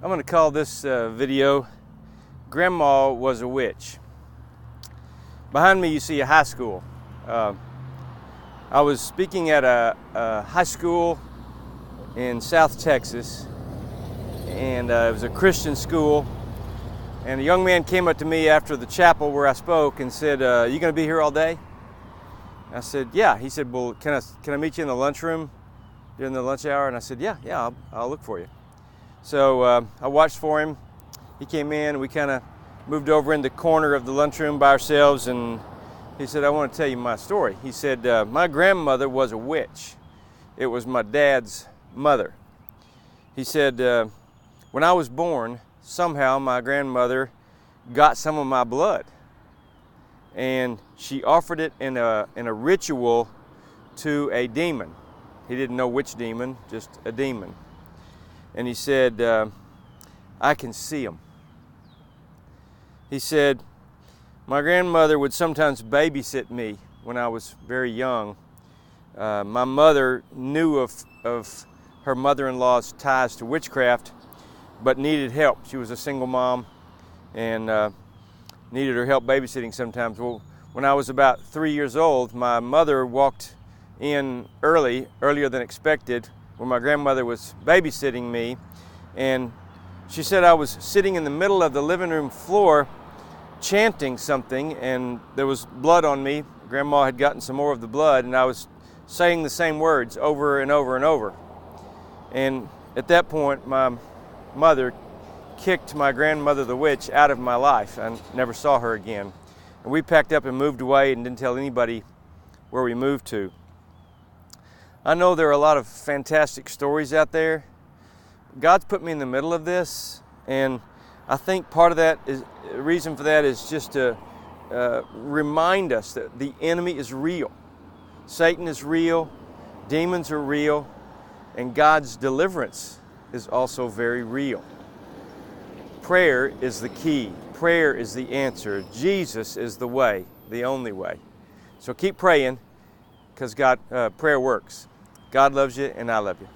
I'm going to call this video, Grandma Was a Witch. Behind me you see a high school. I was speaking at a high school in South Texas, and it was a Christian school. And a young man came up to me after the chapel where I spoke and said, you going to be here all day? I said, yeah. He said, well, can I meet you in the lunchroom during the lunch hour? And I said, yeah, I'll look for you. So I watched for him. He came in, and we kind of moved over in the corner of the lunchroom by ourselves, and he said, I want to tell you my story. He said, my grandmother was a witch. It was my dad's mother. He said, when I was born, somehow my grandmother got some of my blood, and she offered it in a ritual to a demon. He didn't know which demon, just a demon. And he said, I can see them. He said, my grandmother would sometimes babysit me when I was very young. My mother knew of her mother-in-law's ties to witchcraft, but needed help. She was a single mom and needed her help babysitting sometimes. Well, when I was about 3 years old, my mother walked in earlier than expected, when my grandmother was babysitting me, and she said I was sitting in the middle of the living room floor chanting something, and there was blood on me. Grandma had gotten some more of the blood, and I was saying the same words over and over and over. And at that point, my mother kicked my grandmother the witch out of my life. I never saw her again. And we packed up and moved away and didn't tell anybody where we moved to. I know there are a lot of fantastic stories out there. God's put me in the middle of this, and I think part of that is, the reason for that is just to remind us that the enemy is real. Satan is real, demons are real, and God's deliverance is also very real. Prayer is the key. Prayer is the answer. Jesus is the way, the only way. So keep praying, because prayer works. God loves you, and I love you.